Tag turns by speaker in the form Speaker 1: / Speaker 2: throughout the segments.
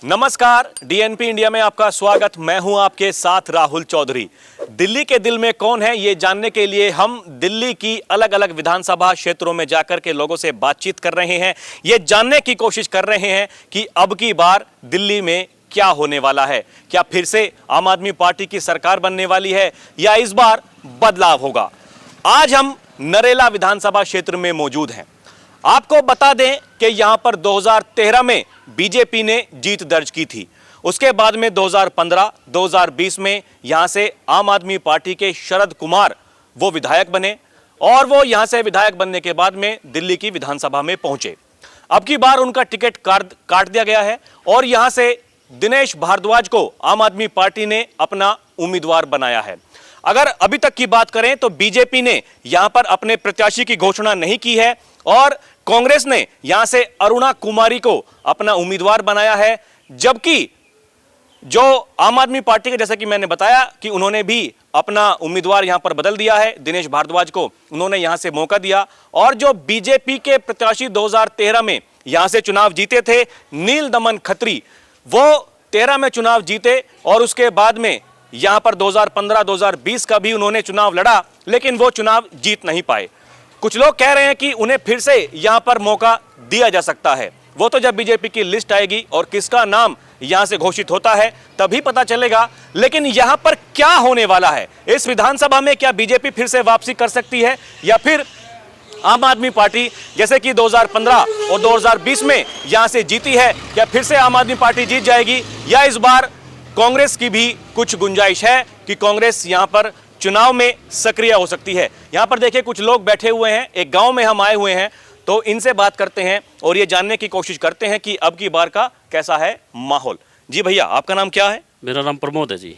Speaker 1: नमस्कार, DNP India में आपका स्वागत। मैं हूं आपके साथ राहुल चौधरी। दिल्ली के दिल में कौन है, ये जानने के लिए हम दिल्ली की अलग अलग विधानसभा क्षेत्रों में जाकर के लोगों से बातचीत कर रहे हैं। ये जानने की कोशिश कर रहे हैं कि अब की बार दिल्ली में क्या होने वाला है। क्या फिर से आम आदमी पार्टी की सरकार बनने वाली है या इस बार बदलाव होगा। आज हम नरेला विधानसभा क्षेत्र में मौजूद हैं। आपको बता दें कि यहां पर 2013 में बीजेपी ने जीत दर्ज की थी। उसके बाद में 2015, 2020 में यहां से आम आदमी पार्टी के शरद कुमार वो विधायक बने और वो यहां से विधायक बनने के बाद में दिल्ली की विधानसभा में पहुंचे। अब की बार उनका टिकट काट दिया गया है और यहां से दिनेश भारद्वाज को आम आदमी पार्टी ने अपना उम्मीदवार बनाया है। अगर अभी तक की बात करें तो बीजेपी ने यहां पर अपने प्रत्याशी की घोषणा नहीं की है और कांग्रेस ने यहां से अरुणा कुमारी को अपना उम्मीदवार बनाया है, जबकि जो आम आदमी पार्टी के, जैसा कि मैंने बताया कि उन्होंने भी अपना उम्मीदवार यहां पर बदल दिया है। दिनेश भारद्वाज को उन्होंने यहां से मौका दिया और जो बीजेपी के प्रत्याशी 2013 में यहां से चुनाव जीते थे, नील दमन खत्री, वो 13 में चुनाव जीते और उसके बाद में यहां पर 2015, 2020 का भी उन्होंने चुनाव लड़ा, लेकिन वो चुनाव जीत नहीं पाए। कुछ लोग कह रहे हैं कि उन्हें फिर से यहां पर मौका दिया जा सकता है। वो तो जब बीजेपी की लिस्ट आएगी और किसका नाम यहां से घोषित होता है तभी पता चलेगा। लेकिन यहां पर क्या होने वाला है इस विधानसभा में, क्या बीजेपी फिर से वापसी कर सकती है या फिर आम आदमी पार्टी जैसे कि 2015 और 2020 में यहां से जीती है, क्या फिर से आम आदमी पार्टी जीत जाएगी या इस बार कांग्रेस की भी कुछ गुंजाइश है कि कांग्रेस यहां पर चुनाव में सक्रिय हो सकती है। यहां पर देखिए कुछ लोग बैठे हुए हैं, एक गांव में हम आए हुए हैं, तो इनसे बात करते हैं और ये जानने की कोशिश करते हैं कि अब की बार का कैसा है माहौल। जी भैया, आपका नाम क्या है?
Speaker 2: मेरा नाम प्रमोद है जी।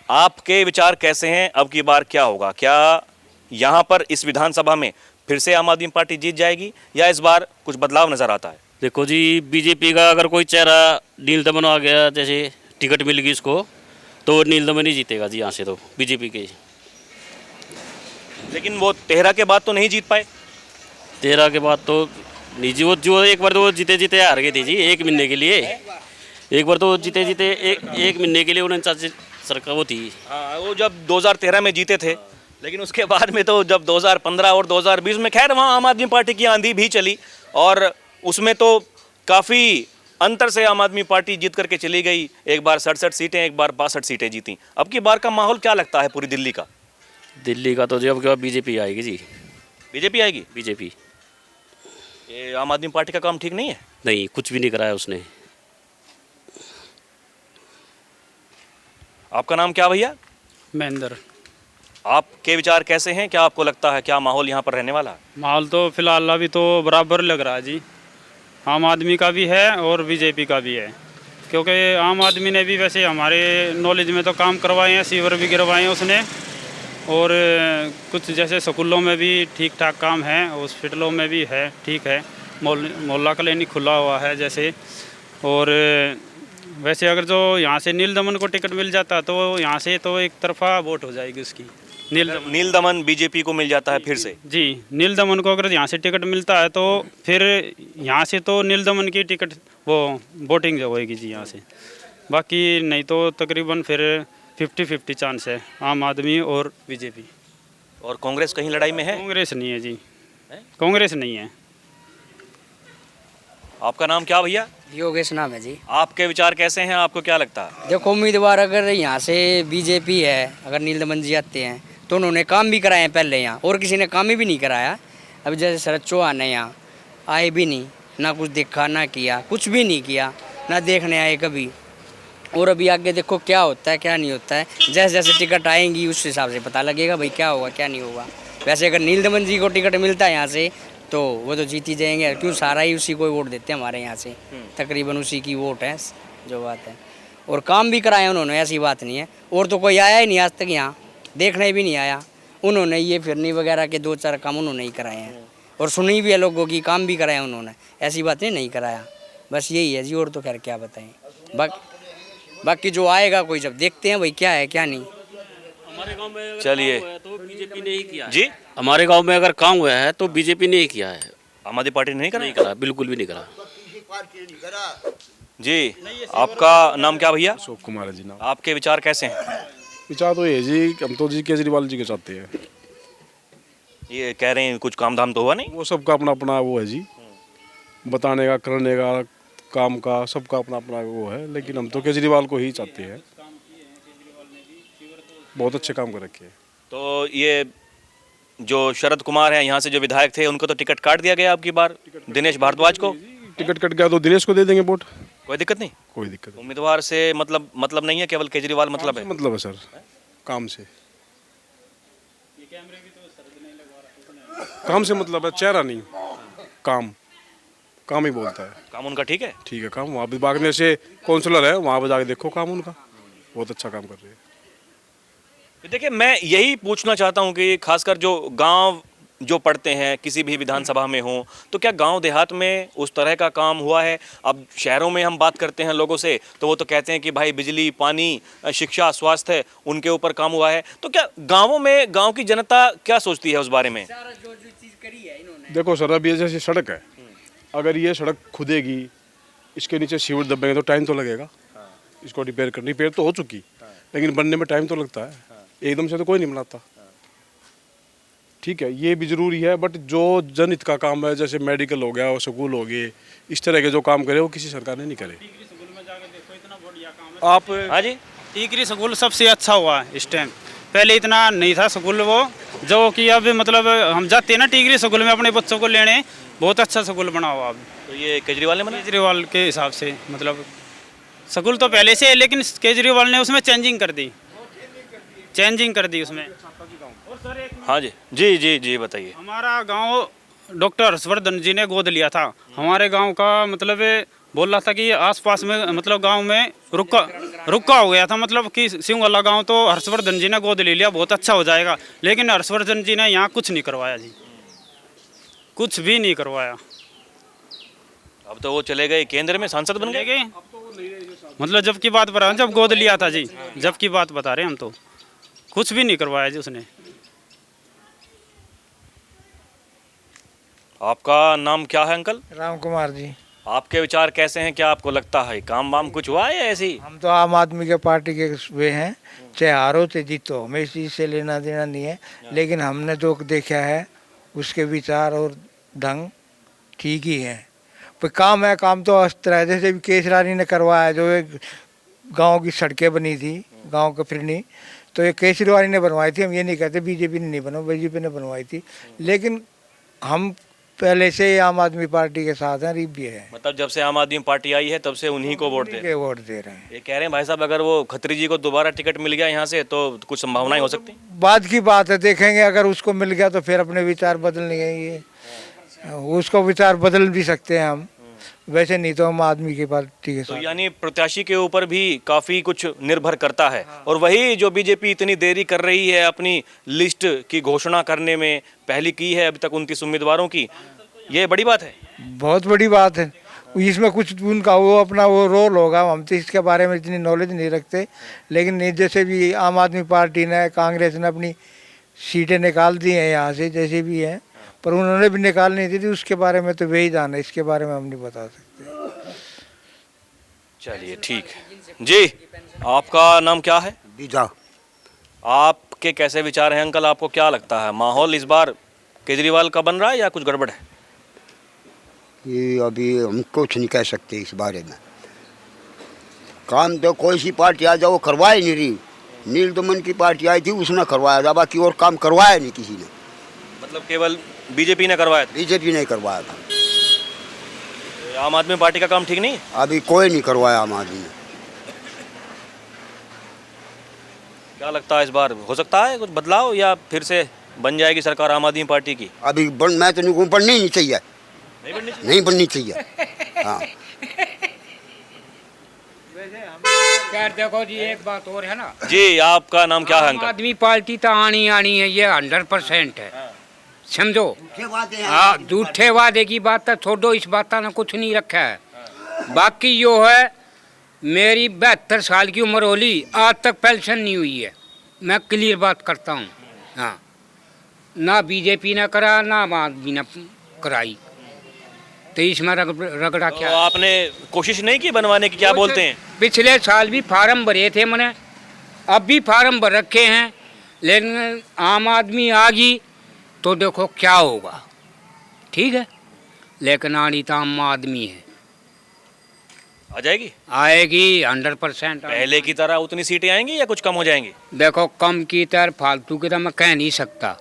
Speaker 1: आपके विचार कैसे हैं, अब की बार क्या होगा? क्या यहां पर इस विधानसभा में फिर से आम आदमी पार्टी जीत जाएगी या इस बार कुछ बदलाव नजर आता है?
Speaker 2: देखो जी, बीजेपी का अगर कोई चेहरा नील दमन आ गया, जैसे टिकट मिल गई इसको, तो नील दमन ही जीतेगा जी यहाँ से, तो बीजेपी के।
Speaker 1: लेकिन वो 13 के बाद तो नहीं जीत पाए।
Speaker 2: 13 के बाद तो नहीं जी, वो जो एक बार तो वो जीते जीते हार गए थे जी, एक महीने के लिए। एक बार तो जीते जीते एक महीने के लिए 49 सरकार वो थी।
Speaker 1: हाँ, वो जब 2013 में जीते थे, लेकिन उसके बाद में तो जब 2015 और 2020 में खैर वहाँ आम आदमी पार्टी की आंधी भी चली और उसमें तो काफ़ी अंतर से आम आदमी पार्टी जीत करके चली गई। एक बार 67 सीटें, एक बार 62 सीटें जीती। अब की बार का माहौल क्या लगता है पूरी दिल्ली का?
Speaker 2: दिल्ली का तो जब क्या बीजेपी आएगी जी।
Speaker 1: बीजेपी आएगी।
Speaker 2: बीजेपी।
Speaker 1: ये आम आदमी पार्टी का काम ठीक नहीं है?
Speaker 2: नहीं, कुछ भी नहीं कराया उसने।
Speaker 1: आपका नाम क्या भैया?
Speaker 3: महेंद्र।
Speaker 1: आपके विचार कैसे हैं? क्या आपको लगता है क्या माहौल यहाँ पर रहने वाला है?
Speaker 3: माहौल तो फिलहाल अभी तो बराबर लग रहा है जी। आम आदमी का भी है और बीजेपी का भी है, क्योंकि आम आदमी ने भी वैसे हमारे नॉलेज में तो काम करवाए हैं, सीवर भी गिरवाए हैं उसने, और कुछ जैसे स्कूलों में भी ठीक ठाक काम है, हॉस्पिटलों में भी है, ठीक है। मोहल्ला क्लिनिक खुला हुआ है जैसे। और वैसे अगर जो यहाँ से नील दमन को टिकट मिल जाता तो यहाँ से तो एक तरफा वोट हो जाएगी उसकी।
Speaker 1: नील दमन बीजेपी को मिल जाता है फिर से?
Speaker 3: जी, नील दमन को अगर यहाँ से टिकट मिलता है तो फिर यहाँ से तो नील दमन की टिकट वो वोटिंग जो होएगी जी यहाँ से। बाकी नहीं तो तकरीबन फिर 50-50 चांस है आम आदमी और बीजेपी।
Speaker 1: और कांग्रेस कहीं लड़ाई में है?
Speaker 3: कांग्रेस नहीं है जी, कांग्रेस नहीं है।
Speaker 1: आपका नाम क्या भैया?
Speaker 4: योगेश नाम है जी।
Speaker 1: आपके विचार कैसे हैं, आपको क्या लगता है?
Speaker 4: देखो, उम्मीदवार अगर यहाँ से बीजेपी है, अगर नील दमन जी आते हैं तो उन्होंने काम भी कराए हैं पहले यहाँ, और किसी ने काम ही भी नहीं कराया। अब जैसे शरद चौहान है, यहाँ आए भी नहीं, ना कुछ देखा ना किया, कुछ भी नहीं किया, ना देखने आए कभी। और अभी आगे देखो क्या होता है क्या नहीं होता है। जैसे जैसे टिकट आएंगी उस हिसाब से पता लगेगा भाई क्या होगा क्या नहीं होगा। वैसे अगर नील दमन जी को टिकट मिलता है यहाँ से तो वो तो जीत ही जाएंगे, क्यों सारा ही उसी को वोट देते हैं हमारे यहाँ से, तकरीबन उसी की वोट है जो बात है। और काम भी कराए उन्होंने, ऐसी बात नहीं है। और तो कोई आया ही नहीं आज तक यहाँ, देखने भी नहीं आया। उन्होंने ये फिरनी वगैरह के 2-4 काम उन्होंने ही कराए हैं, और सुनी भी है लोगों की, काम भी कराए उन्होंने, ऐसी बात नहीं कराया। बस यही है जी, और तो खैर क्या बताएं। बाकी जो आएगा कोई जब देखते हैं भाई क्या है क्या नहीं।
Speaker 2: हमारे गांव में
Speaker 1: चलिए
Speaker 2: तो बीजेपी ने ही किया
Speaker 1: जी।
Speaker 2: हमारे गांव में अगर काम हुआ है तो बीजेपी ने ही किया है,
Speaker 1: आम आदमी पार्टी ने नहीं करा?
Speaker 2: नहीं करा, बिल्कुल भी नहीं करा।
Speaker 1: जी, आपका नाम क्या भैया?
Speaker 5: अशोक कुमार है जी नाम।
Speaker 1: आपके विचार कैसे हैं?
Speaker 5: विचार तो ये है जी, हम तो जी केजरीवाल जी के चाहते हैं।
Speaker 1: ये कह रहे हैं कुछ काम धाम तो हुआ नहीं।
Speaker 5: वो सबका अपना अपना वो है जी, बताने का, करने का, काम का, सबका अपना अपना वो है, लेकिन हम तो केजरीवाल को ही चाहते हैं। बहुत अच्छे काम कर रखे हैं।
Speaker 1: तो ये जो शरद कुमार हैं यहाँ से जो विधायक थे उनको तो टिकट काट दिया गया अब की बार, दिनेश भारद्वाज को।
Speaker 5: टिकट कट गया तो दिनेश को दे देंगे वोट,
Speaker 1: कोई दिक्कत नहीं,
Speaker 5: कोई दिक्कत
Speaker 1: उम्मीदवार से मतलब नहीं है, केवल केजरीवाल मतलब है।
Speaker 5: नहीं। मतलब है सर, काम से, काम से मतलब है, चेहरा नहीं, काम, काम ही बोलता है।
Speaker 1: काम उनका ठीक है।
Speaker 5: ठीक है काम, वहाँ विभाग में से काउंसलर है, वहाँ पर जाके देखो काम उनका, बहुत अच्छा काम कर रहे हैं।
Speaker 1: देखिए, मैं यही पूछना चाहता हूँ कि खासकर जो गांव जो पढ़ते हैं किसी भी विधानसभा में हो, तो क्या गांव देहात में उस तरह का काम हुआ है? अब शहरों में हम बात करते हैं लोगों से तो वो तो कहते हैं कि भाई बिजली, पानी, शिक्षा, स्वास्थ्य, उनके ऊपर काम हुआ है। तो क्या गांवों में गांव की जनता क्या सोचती है उस बारे में?
Speaker 5: देखो सर, अब ये जैसे सड़क है, अगर ये सड़क खुदेगी, इसके नीचे सीवर दबेंगे तो टाइम तो लगेगा। इसको रिपेयर तो हो चुकी, लेकिन बनने में टाइम तो लगता है, एकदम से तो कोई नहीं बनाता। ठीक है, ये भी जरूरी है, बट जो जनहित का काम है, जैसे मेडिकल हो गया और स्कूल हो गए, इस तरह के जो काम करे वो किसी सरकार ने नहीं करे। आप
Speaker 1: हाँ जी,
Speaker 3: टिकरी स्कूल सबसे अच्छा हुआ है इस टाइम, पहले इतना नहीं था स्कूल वो, जो कि अब मतलब हम जाते हैं ना टिकरी स्कूल में अपने बच्चों को लेने, बहुत अच्छा स्कूल बना हुआ अब
Speaker 1: तो ये केजरीवाल ने बनाया।
Speaker 3: केजरीवाल के हिसाब से। मतलब स्कूल तो पहले से है, लेकिन केजरीवाल ने उसमें चेंजिंग कर दी उसमें।
Speaker 1: हाँ जी जी जी जी, बताइए।
Speaker 3: हमारा गांव डॉक्टर हर्षवर्धन जी ने गोद लिया था। हमारे गांव का मतलब बोल रहा था कि आसपास में मतलब गांव में रुका हो गया था, मतलब कि सिंह वाला गांव तो हर्षवर्धन जी ने गोद ले लिया, बहुत अच्छा हो जाएगा। लेकिन हर्षवर्धन जी ने यहाँ कुछ नहीं करवाया जी, कुछ भी नहीं करवाया।
Speaker 1: अब तो वो चले गए केंद्र में, सांसद बन गए।
Speaker 3: मतलब जब की बात बता, जब गोद लिया था जी, जब की बात बता रहे हैं हम, तो कुछ भी नहीं करवाया जी उसने।
Speaker 1: आपका नाम क्या है अंकल?
Speaker 6: राम कुमार जी।
Speaker 1: आपके विचार कैसे हैं? क्या आपको लगता है काम वाम कुछ हुआ है या ऐसे ही?
Speaker 6: हम तो आम आदमी के पार्टी के वे हैं, चाहे हारो चाहे जीतो, हमें इस चीज़ से लेना देना नहीं है। लेकिन हमने जो देखा है उसके विचार और ढंग ठीक ही है। पर काम है, काम तो इस तरह जैसे भी केसरानी ने करवाया, जो एक गांव की सड़कें बनी थी, गांव के फिरनी, तो ये केजरीवाल ने बनवाई थी। हम ये नहीं कहते बीजेपी ने नहीं बनवाई, बीजेपी ने बनवाई थी। लेकिन हम पहले से ही आम आदमी पार्टी के साथ हैं, रिव्यू है।
Speaker 1: मतलब जब से आम आदमी पार्टी आई है तब से उन्हीं को वोट दे
Speaker 6: वोट दे रहे हैं।
Speaker 1: ये कह रहे हैं भाई साहब, अगर वो खत्री जी को दोबारा टिकट मिल गया यहाँ से तो कुछ संभावनाएं हो सकती?
Speaker 6: बाद की बात है, देखेंगे। अगर उसको मिल गया तो फिर अपने विचार बदल लेंगे, उसको विचार बदल भी सकते हैं हम, वैसे नहीं तो हम आदमी की पार्टी के
Speaker 1: तो
Speaker 6: साथ।
Speaker 1: यानी प्रत्याशी के ऊपर भी काफी कुछ निर्भर करता है। और वही जो बीजेपी इतनी देरी कर रही है अपनी लिस्ट की घोषणा करने में, पहली की है अभी तक 29 उम्मीदवारों की, ये बड़ी बात है।
Speaker 6: बहुत बड़ी बात है। इसमें कुछ उनका वो अपना वो रोल होगा, हम तो इसके बारे में इतनी नॉलेज नहीं रखते। लेकिन जैसे भी आम आदमी पार्टी ने, कांग्रेस ने अपनी सीटें निकाल दी हैं यहाँ से, जैसे भी हैं, पर उन्होंने भी निकालनी थी, उसके बारे में तो वही जाना, इसके बारे में हम नहीं बता सकते।
Speaker 1: चलिए ठीक है जी। आपका नाम क्या है?
Speaker 7: बीजा।
Speaker 1: आपके कैसे विचार हैं अंकल? आपको क्या लगता है माहौल इस बार केजरीवाल का बन रहा है या कुछ गड़बड़ है?
Speaker 7: ये अभी हम कुछ नहीं कह सकते इस बारे में। काम तो कोई सी पार्टी आ जाओ करवाए नहीं रही। नील दमन की पार्टी आई थी, उसने करवाया था, बाकी और काम करवाया नहीं किसी ने।
Speaker 1: मतलब केवल बीजेपी ने करवाया था?
Speaker 7: बीजेपी ने करवाया था।
Speaker 1: आम आदमी पार्टी का काम ठीक नहीं है?
Speaker 7: अभी कोई नहीं करवाया आम आदमी ने।
Speaker 1: क्या लगता है इस बार हो सकता है कुछ बदलाव या फिर से बन जाएगी सरकार आम आदमी पार्टी की?
Speaker 7: अभी मैं तो नहीं, बननी नहीं चाहिए, नहीं बननी चाहिए। हाँ,
Speaker 8: यार देखो जी, एक बात और है ना
Speaker 1: जी। आपका नाम क्या है
Speaker 8: आम
Speaker 1: अंकल?
Speaker 8: आदमी पार्टी तो आनी है, ये 100% है, समझो। हाँ, झूठे वादे की बात तो छोड़ो, इस बात ने कुछ नहीं रखा है। बाकी जो है, मेरी 72 साल की उम्र होली, आज तक पेंशन नहीं हुई है। मैं क्लियर बात करता हूँ। हाँ, ना बीजेपी ने करा, ना आम आदमी ने कराई। तो इसमें रगड़ा
Speaker 1: तो
Speaker 8: क्या?
Speaker 1: आपने कोशिश नहीं की बनवाने की, क्या बोलते हैं?
Speaker 8: पिछले साल भी फार्म भरे थे मैंने, अब भी फार्म भर रखे हैं, लेकिन आम आदमी आ गई तो देखो क्या होगा। ठीक है, लेकिन आनी तो आम आदमी है,
Speaker 1: आ जाएगी?
Speaker 8: आएगी 100%।
Speaker 1: पहले की तरह उतनी सीटें आएंगी या कुछ कम हो जाएंगी?
Speaker 8: देखो कम की तरह फालतू की तो मैं कह नहीं सकता,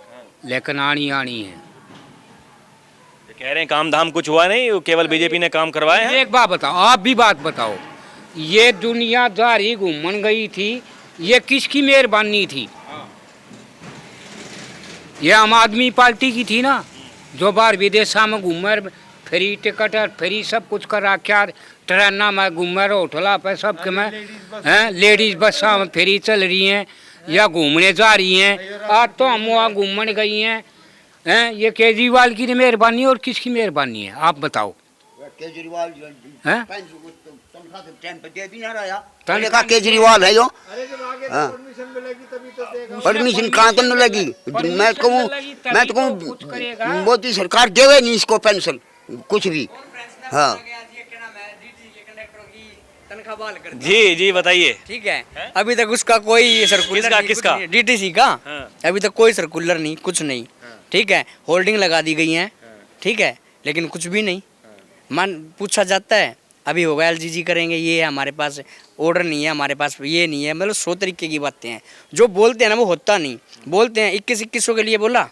Speaker 8: लेकिन आनी है।
Speaker 1: कह रहे हैं काम धाम कुछ हुआ नहीं, केवल बीजेपी ने काम करवाए हैं।
Speaker 8: एक बात बताओ, आप भी बात बताओ, ये दुनियादारी घूमन गई थी, ये किसकी मेहरबानी थी? ये आम आदमी पार्टी की थी ना, जो बाहर विदेशा में घूमे, फ्री टिकट और फ्री सब कुछ करा, क्या ट्रेन में घूमे, होटला पे सब के में हैं, लेडीज बसा में फ्री चल रही हैं या घूमने जा रही हैं। आज तो हम वहाँ घूमने गई हैं। ये केजरीवाल की मेहरबानी और किसकी मेहरबानी है, आप बताओ?
Speaker 7: केजरीवाल
Speaker 8: हैं?
Speaker 7: तनख्वाह केजरीवाल है जो। परमिशन कहाँ तो मिलेगी? मैं तो कहूँ मोदी सरकार देवे नहीं इसको पेंशन कुछ भी। हाँ
Speaker 1: जी जी बताइए।
Speaker 4: ठीक है, अभी तक उसका कोई सर्कुलर
Speaker 1: किसका?
Speaker 4: डीटीसी का
Speaker 1: हाँ।
Speaker 4: अभी तक कोई सर्कुलर नहीं, कुछ नहीं। ठीक है, होल्डिंग लगा दी गई है, ठीक है, लेकिन कुछ भी नहीं। मान पूछा जाता है अभी होगा एलजीजी करेंगे, ये है हमारे पास ऑर्डर नहीं है, हमारे पास ये नहीं है, मतलब 100 तरीके की बातें हैं। जो बोलते हैं ना वो होता नहीं। बोलते हैं 2100 के लिए बोला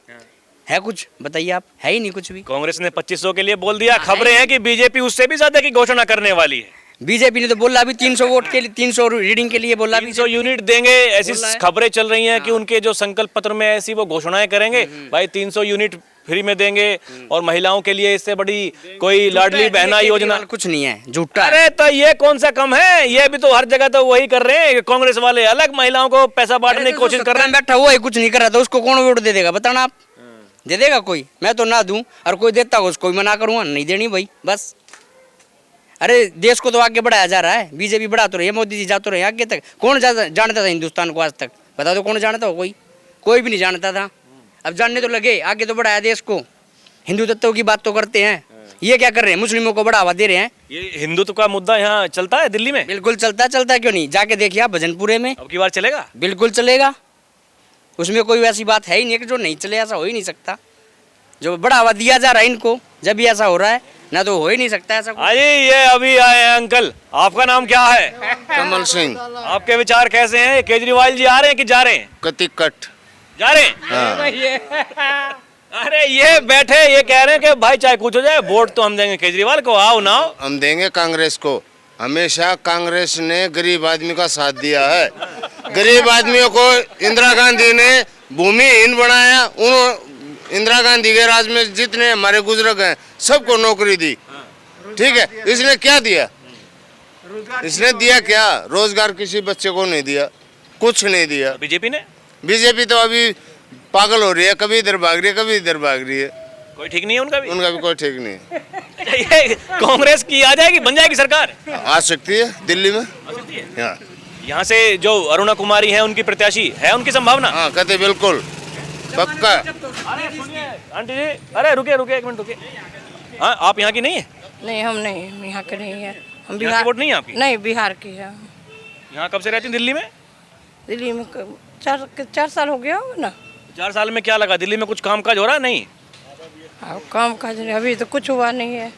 Speaker 4: है, कुछ बताइए आप, है ही नहीं कुछ भी।
Speaker 1: कांग्रेस ने 2500 के लिए बोल दिया। खबरें हैं कि बीजेपी उससे भी ज्यादा की घोषणा करने वाली है।
Speaker 4: बीजेपी ने तो बोला अभी 300 वोट के लिए, 300 रीडिंग के लिए बोला,
Speaker 1: 300 यूनिट देंगे, ऐसी खबरें चल रही हैं कि उनके जो संकल्प पत्र में ऐसी वो घोषणाएं करेंगे, भाई 300 यूनिट फ्री में देंगे और महिलाओं के लिए इससे बड़ी कोई लाडली बहना योजना
Speaker 4: कुछ नहीं है, झूठा।
Speaker 1: अरे तो ये कौन सा कम है? ये भी तो हर जगह तो वही कर रहे हैं। कांग्रेस वाले अलग महिलाओं को पैसा बांटने की कोशिश कर रहे हैं।
Speaker 4: बैठा हुआ है, कुछ नहीं कर रहा था, उसको कौन वोट दे देगा बताना आप? दे देगा कोई? मैं तो ना दूं, और कोई देता हो उसको मना करूंगा, नहीं देनी भाई, बस। अरे देश को तो आगे बढ़ाया जा रहा है, बीजेपी बढ़ा तो रही है, मोदी जी जा तो रहे हैं आगे तक। कौन जानता था हिंदुस्तान को आज तक? बता दो कौन जानता हो? कोई भी नहीं जानता था। अब जानने तो लगे, आगे तो बढ़ाया देश को। हिंदू तत्वों की बात तो करते हैं, ये क्या कर रहे हैं? मुस्लिमों को बढ़ावा दे रहे हैं।
Speaker 1: ये हिंदुत्व का मुद्दा यहाँ चलता है दिल्ली में?
Speaker 4: बिल्कुल चलता है, क्यों नहीं? जाके देखिए आप भजनपुरे में,
Speaker 1: अब की बार चलेगा?
Speaker 4: बिल्कुल चलेगा। उसमें कोई वैसी बात है ही नहीं कि जो नहीं चले, ऐसा हो ही नहीं सकता। जो बढ़ावा दिया जा रहा है इनको, जब भी ऐसा हो रहा है ना, तो हो ही नहीं सकता ऐसा।
Speaker 1: अजी ये अभी आए हैं अंकल, आपका नाम क्या है?
Speaker 9: कमल सिंह।
Speaker 1: आपके विचार कैसे हैं? केजरीवाल जी आ रहे हैं कि जा रहे हैं?
Speaker 9: कतिकट
Speaker 1: जा रहे हैं। अरे ये बैठे ये कह रहे हैं कि भाई चाहे कुछ हो जाए वोट तो हम देंगे केजरीवाल को, आओ ना आओ।
Speaker 9: हम देंगे कांग्रेस को। हमेशा कांग्रेस ने गरीब आदमी का साथ दिया है। गरीब आदमियों को इंदिरा गांधी ने भूमिहीन बनाया। उन इंदिरा गांधी के राज में जितने हमारे गुजरक हैं सबको नौकरी दी। ठीक है, इसने क्या दिया? इसने दिया क्या? रोजगार किसी बच्चे को नहीं दिया, कुछ नहीं दिया। बीजेपी तो अभी पागल हो रही है, कभी इधर भाग रही है, कभी इधर भाग रही है।
Speaker 1: कोई ठीक नहीं है उनका भी?
Speaker 9: उनका भी कोई ठीक नहीं है।
Speaker 1: ये कांग्रेस की आ जाएगी, बन जाएगी सरकार?
Speaker 9: आ सकती है दिल्ली में।
Speaker 1: यहाँ से जो अरुणा कुमारी है उनकी प्रत्याशी है, उनकी संभावना?
Speaker 9: हाँ कहते बिल्कुल पक्का।
Speaker 1: आंटी जी अरे रुके एक मिनट रुके। हाँ आप यहाँ की नहीं है?
Speaker 10: नहीं हम नहीं यहाँ के नहीं है, हम
Speaker 1: यहाँ
Speaker 10: बिहार
Speaker 1: की वोट नहीं है आपकी?
Speaker 10: नहीं, बिहार की है।
Speaker 1: यहाँ कब से रहती हैं दिल्ली में?
Speaker 10: दिल्ली में 4 साल हो गया होगा ना।
Speaker 1: 4 साल में क्या लगा? दिल्ली में कुछ काम काज हो रहा है? नहीं
Speaker 10: काम काज नहीं, अभी तो कुछ हुआ नहीं है।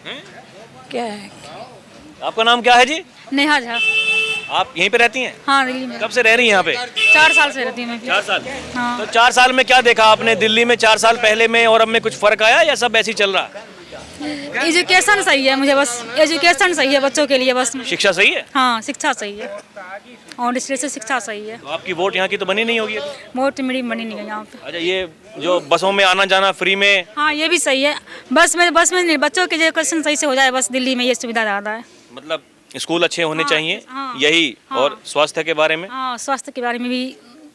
Speaker 10: क्या है?
Speaker 1: आपका नाम क्या है जी?
Speaker 11: नेहा झा।
Speaker 1: आप यहीं पे रहती हैं?
Speaker 11: हाँ दिल्ली में।
Speaker 1: कब से रह रही हैं यहाँ पे?
Speaker 11: 4 साल से रहती हूँ मैं।
Speaker 1: 4 साल?
Speaker 11: हाँ।
Speaker 1: तो 4 साल में क्या देखा आपने दिल्ली में? 4 साल पहले में और अब में कुछ फर्क आया या सब ऐसे ही चल रहा है?
Speaker 11: एजुकेशन सही है, मुझे बस एजुकेशन सही है बच्चों के लिए बस।
Speaker 1: शिक्षा सही है?
Speaker 11: हाँ शिक्षा सही है, और इसलिए से शिक्षा सही है।
Speaker 1: तो आपकी वोट यहाँ की तो बनी नहीं होगी?
Speaker 11: वोट मेरी बनी नहीं है यहाँ पे।
Speaker 1: अच्छा ये जो बसों में आना जाना फ्री में?
Speaker 11: हाँ ये भी सही है। बस में नहीं, बच्चों के एजुकेशन सही से हो जाए बस, दिल्ली में ये सुविधा ज़्यादा है।
Speaker 1: मतलब स्कूल अच्छे होने चाहिए
Speaker 11: हाँ,
Speaker 1: यही।
Speaker 11: हाँ,
Speaker 1: और स्वास्थ्य के बारे में?
Speaker 11: हाँ स्वास्थ्य के बारे में भी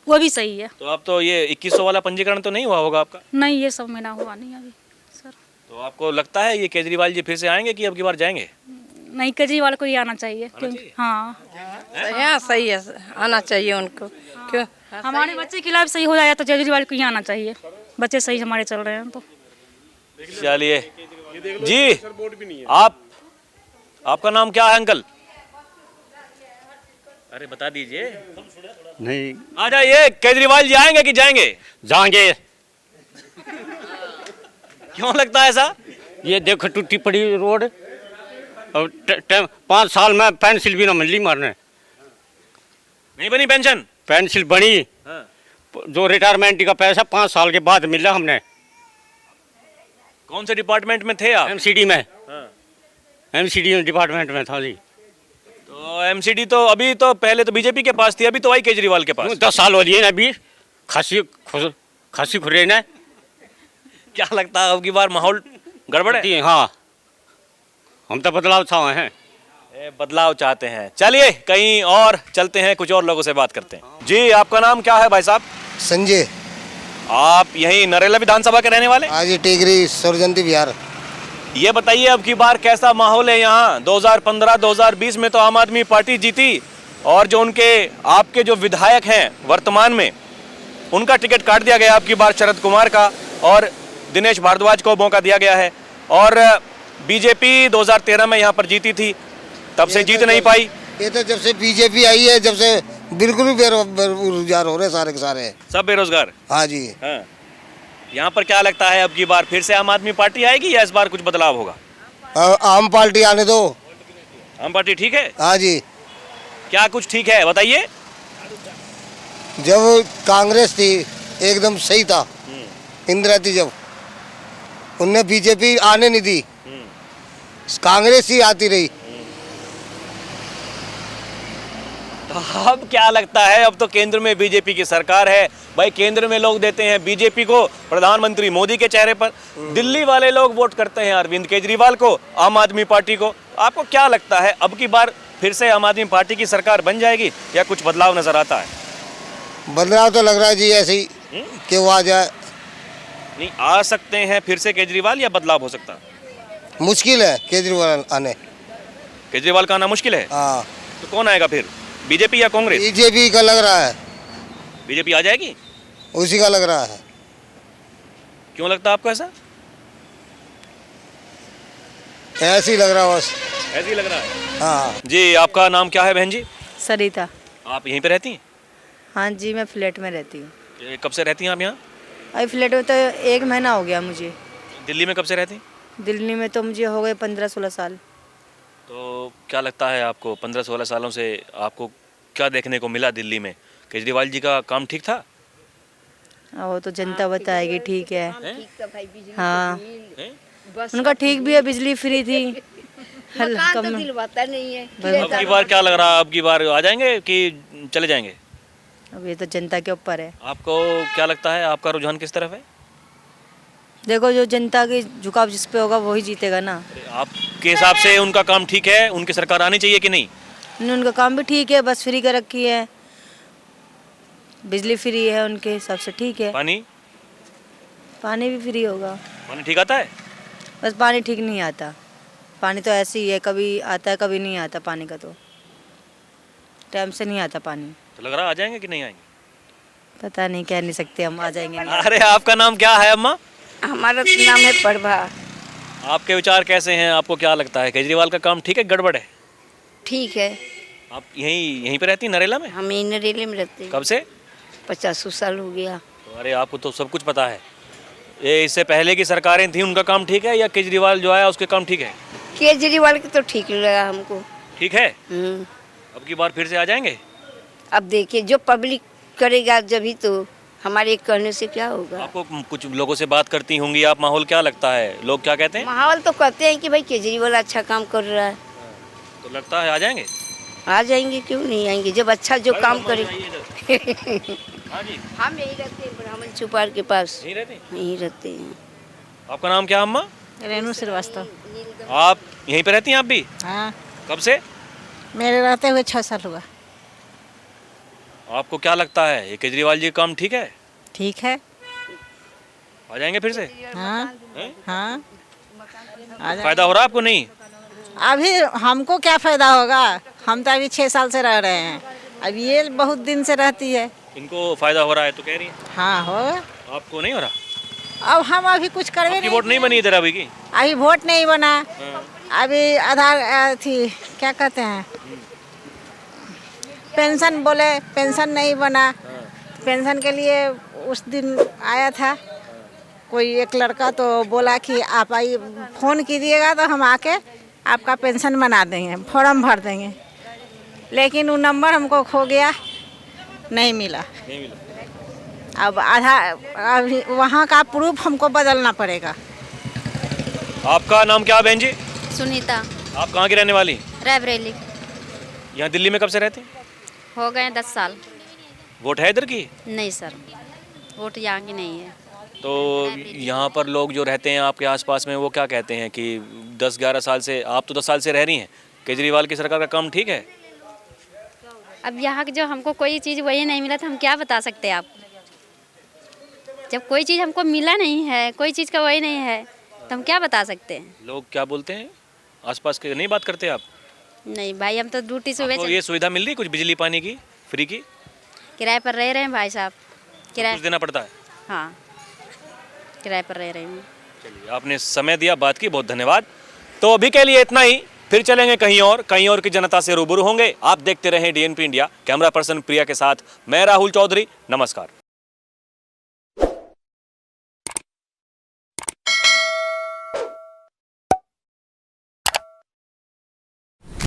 Speaker 11: वो भी सही है।
Speaker 1: तो अब तो ये 2100 वाला पंजीकरण तो नहीं हुआ होगा आपका?
Speaker 11: नहीं ये सब मेरा हुआ नहीं अभी सर।
Speaker 1: तो आपको लगता है ये केजरीवाल जी फिर से आएंगे कि अब की बार जाएंगे?
Speaker 11: नहीं केजरीवाल को ही आना चाहिए, क्योंकि हाँ
Speaker 10: सही है, आना चाहिए उनको। क्यों?
Speaker 11: हमारे बच्चे की लाइफ सही हो जाए तो केजरीवाल को ही आना चाहिए। बच्चे सही हमारे चल रहे हैं तो।
Speaker 1: चलिए जी आपका नाम क्या है अंकल? अरे बता दीजिए।
Speaker 2: नहीं
Speaker 1: आ जाइए। केजरीवाल जी आएंगे कि जाएंगे?
Speaker 2: जाएंगे।
Speaker 1: क्यों लगता है ऐसा?
Speaker 2: ये देखो टूटी पड़ी रोड और 5 साल में पेंसिल भी ना मिली मारने।
Speaker 1: नहीं बनी पेंशन?
Speaker 2: पेंसिल बनी,
Speaker 1: हाँ।
Speaker 2: जो रिटायरमेंट का पैसा 5 साल के बाद मिला हमने।
Speaker 1: कौन से डिपार्टमेंट में थे आप?
Speaker 2: एमसीडी में।
Speaker 1: हाँ।
Speaker 2: एमसीडी डिपार्टमेंट में था जी।
Speaker 1: तो एमसीडी तो अभी तो पहले तो बीजेपी के पास थी, अभी तो आई केजरीवाल के पास।
Speaker 2: 10 साल हो लिए ना अभी, खासी खुरे ने।
Speaker 1: क्या लगता है अब की बार माहौल गड़बड़ है?
Speaker 2: हाँ, हम तो बदलाव चाहे हैं।
Speaker 1: बदलाव चाहते हैं। चलिए कहीं और चलते हैं, कुछ और लोगों से बात करते हैं। जी आपका नाम क्या है भाई साहब?
Speaker 12: संजय।
Speaker 1: आप यहीं नरेला विधानसभा के रहने वाले?
Speaker 12: आज टिगरी सुरजंती बिहार।
Speaker 1: ये बताइए अब की बार कैसा माहौल है यहाँ? 2015-2020 में तो आम आदमी पार्टी जीती और जो उनके आपके जो विधायक हैं वर्तमान में, उनका टिकट काट दिया गया अब की बार शरद कुमार का, और दिनेश भारद्वाज को मौका दिया गया है। और बीजेपी 2013 में यहाँ पर जीती थी, तब से जीत नहीं पाई।
Speaker 12: ये तो जब से बीजेपी आई है, जब से बिल्कुल बेरोजगार हो रहे सारे के सारे।
Speaker 1: सब बेरोजगार?
Speaker 12: हाँ जी।
Speaker 1: हाँ। यहाँ पर क्या लगता है अब की बार फिर से आम आदमी पार्टी आएगी या इस बार कुछ बदलाव होगा?
Speaker 12: आम पार्टी आने दो।
Speaker 1: आम पार्टी ठीक है?
Speaker 12: हाँ जी।
Speaker 1: क्या कुछ ठीक है बताइए।
Speaker 12: जब कांग्रेस थी एकदम सही था, इंदिरा थी जब, उनने बीजेपी आने नहीं दी, कांग्रेस ही आती रही।
Speaker 1: तो अब क्या लगता है? अब तो केंद्र में बीजेपी की सरकार है भाई, केंद्र में लोग देते हैं बीजेपी को, प्रधानमंत्री मोदी के चेहरे पर। दिल्ली वाले लोग वोट करते हैं अरविंद केजरीवाल को, आम आदमी पार्टी को। आपको क्या लगता है अब की बार फिर से आम आदमी पार्टी की सरकार बन जाएगी या कुछ बदलाव नजर आता है?
Speaker 12: बदलाव तो लग रहा है जी ऐसे ही कि वो आ जाए।
Speaker 1: नहीं आ सकते हैं फिर से केजरीवाल, या बदलाव हो सकता है?
Speaker 12: मुश्किल है केजरीवाल आने।
Speaker 1: केजरीवाल का आना मुश्किल है?
Speaker 12: हाँ।
Speaker 1: तो कौन आएगा फिर, बीजेपी या कांग्रेस?
Speaker 12: बीजेपी का लग रहा है।
Speaker 1: बीजेपी आ जाएगी?
Speaker 12: उसी का लग रहा है।
Speaker 1: क्यों लगता है आपको ऐसा?
Speaker 12: ऐसे ही लग रहा है बस।
Speaker 1: ऐसे ही लग रहा है?
Speaker 12: हाँ।
Speaker 1: जी आपका नाम क्या है बहन जी?
Speaker 10: सरिता।
Speaker 1: आप यहीं पे रहती हैं?
Speaker 10: हाँ जी, मैं फ्लैट में रहती हूँ।
Speaker 1: ये कब से रहती हैं आप यहाँ?
Speaker 10: अभी फ्लैट में तो 1 महीना हो गया मुझे।
Speaker 1: दिल्ली में कब से रहती हैं?
Speaker 10: दिल्ली में तो मुझे हो गए 15-16 साल।
Speaker 1: तो क्या लगता है आपको 15-16 सालों से आपको क्या देखने को मिला दिल्ली में? केजरीवाल जी का काम ठीक था?
Speaker 10: वो तो जनता बताएगी। ठीक है। हाँ, उनका ठीक भी है, बिजली फ्री थी।
Speaker 11: तो दिलवाता नहीं है।
Speaker 1: अब की बार क्या लग रहा है, अब की बार आ जाएंगे कि चले जाएंगे?
Speaker 10: अब ये तो जनता के ऊपर है।
Speaker 1: आपको क्या लगता है, आपका रुझान किस तरफ है?
Speaker 10: देखो जो जनता की झुकाव जिस पे होगा वही जीतेगा ना।
Speaker 1: आपके हिसाब से उनका काम ठीक है, उनकी सरकार आनी चाहिए कि नहीं?
Speaker 10: उनका काम भी ठीक है, बस फ्री कर रखी है, बिजली फ्री है, उनके हिसाब से ठीक है।
Speaker 1: पानी?
Speaker 10: पानी भी फ्री होगा।
Speaker 1: पानी ठीक आता है?
Speaker 10: बस पानी ठीक नहीं आता। पानी तो ऐसे ही है, कभी आता है कभी नहीं आता। पानी का तो टाइम से नहीं आता पानी।
Speaker 1: तो लग रहा है आ जाएंगे कि नहीं आएंगे?
Speaker 10: पता नहीं, कह नहीं सकते हम आ जाएंगे नहीं।
Speaker 1: अरे आपका नाम क्या है अम्मा?
Speaker 10: हमारा नाम है प्रभा।
Speaker 1: आपके विचार कैसे हैं? आपको क्या लगता है केजरीवाल का काम ठीक है गड़बड़ है?
Speaker 10: ठीक है।
Speaker 1: आप यहीं पे रहती हैं नरेला में?
Speaker 10: हम यहीं नरेले में रहते हैं।
Speaker 1: कब से?
Speaker 10: 50 साल हो गया।
Speaker 1: तो अरे आपको तो सब कुछ पता है। ये इससे पहले की सरकारें थी, उनका काम ठीक है, या केजरीवाल जो आया उसके काम ठीक है?
Speaker 10: केजरीवाल की तो ठीक लगा हमको।
Speaker 1: ठीक है। अब की बार फिर से आ जाएंगे?
Speaker 10: अब देखिए जो पब्लिक करेगा जभी तो, हमारे एक कहने से क्या होगा।
Speaker 1: आपको कुछ लोगों से बात करती होंगी आप, माहौल क्या लगता है, लोग क्या कहते हैं?
Speaker 10: माहौल तो कहते हैं कि भाई केजरीवाल अच्छा काम कर रहा है।
Speaker 1: तो लगता है आ जाएंगे?
Speaker 10: आ जाएंगे, क्यों नहीं आएंगे, जब अच्छा जो काम करे।
Speaker 1: हाँ जी।
Speaker 10: हम यही रहते हैं ब्राह्मण चुपार के पास।
Speaker 1: यहीं
Speaker 10: रहते हैं।
Speaker 1: आपका नाम क्या अम्मा?
Speaker 11: रेणु श्रीवास्तव।
Speaker 1: आप यहीं पे रहती हैं आप भी?
Speaker 11: हाँ,
Speaker 1: कब से?
Speaker 11: मेरे रहते हुए 6 साल हुआ।
Speaker 1: आपको क्या लगता है ये केजरीवाल जी का काम ठीक है?
Speaker 11: ठीक है।
Speaker 1: आ जाएंगे फिर से?
Speaker 11: हाँ हाँ।
Speaker 1: फायदा हो रहा है आपको? नहीं
Speaker 11: अभी हमको क्या फायदा होगा, हम तो अभी 6 साल से रह रहे हैं, अब ये बहुत दिन से रहती है।
Speaker 1: इनको फायदा हो रहा है तो कह रही है?
Speaker 11: हाँ होगा।
Speaker 1: आपको नहीं हो रहा?
Speaker 11: अब हम अभी कुछ कर भी
Speaker 1: आपकी
Speaker 11: नहीं
Speaker 1: वोट नहीं बनी इधर अभी की?
Speaker 11: अभी वोट नहीं बना अभी आधार थी क्या कहते हैं पेंशन बोले पेंशन नहीं बना पेंशन के लिए उस दिन आया था कोई एक लड़का तो बोला कि आप आई फ़ोन कीजिएगा तो हम आके आपका पेंशन बना देंगे फॉर्म भर देंगे लेकिन वो नंबर हमको खो गया नहीं मिला अब अभी वहाँ का प्रूफ हमको बदलना पड़ेगा।
Speaker 1: आपका नाम क्या है बहन जी?
Speaker 10: सुनीता
Speaker 1: आप कहाँ की रहने वाली?
Speaker 10: रायबरेली
Speaker 1: यहाँ दिल्ली में कब से रहते हैं?
Speaker 10: हो गए 10 साल।
Speaker 1: वोट है इधर की?
Speaker 10: नहीं सर वोट यहाँ की नहीं है।
Speaker 1: तो यहाँ पर लोग जो रहते हैं आपके आसपास में वो क्या कहते हैं कि 10-11 साल से, आप तो 10 साल से रह रही हैं, केजरीवाल की सरकार का काम ठीक है?
Speaker 10: अब यहाँ की जो हमको कोई चीज़ वही नहीं मिला तो हम क्या बता सकते हैं आप? जब कोई चीज़ हमको मिला नहीं है कोई चीज़ का वही नहीं है तो हम क्या बता सकते हैं?
Speaker 1: लोग क्या बोलते हैं आसपास के, नहीं बात करते आप?
Speaker 10: नहीं भाई हम तो ड्यूटी सुबह
Speaker 1: तो ये सुविधा मिल रही कुछ बिजली पानी की फ्री की?
Speaker 10: किराए पर रह रहे हैं भाई साहब किराए
Speaker 1: कुछ देना पड़ता है?
Speaker 10: हाँ किराए पर रह रहे हैं।
Speaker 1: चलिए आपने समय दिया, बात की, बहुत धन्यवाद। तो अभी के लिए इतना ही, फिर चलेंगे कहीं और की जनता से रूबरू होंगे। आप देखते रहें DNP इंडिया। कैमरा पर्सन प्रिया के साथ मैं राहुल चौधरी, नमस्कार।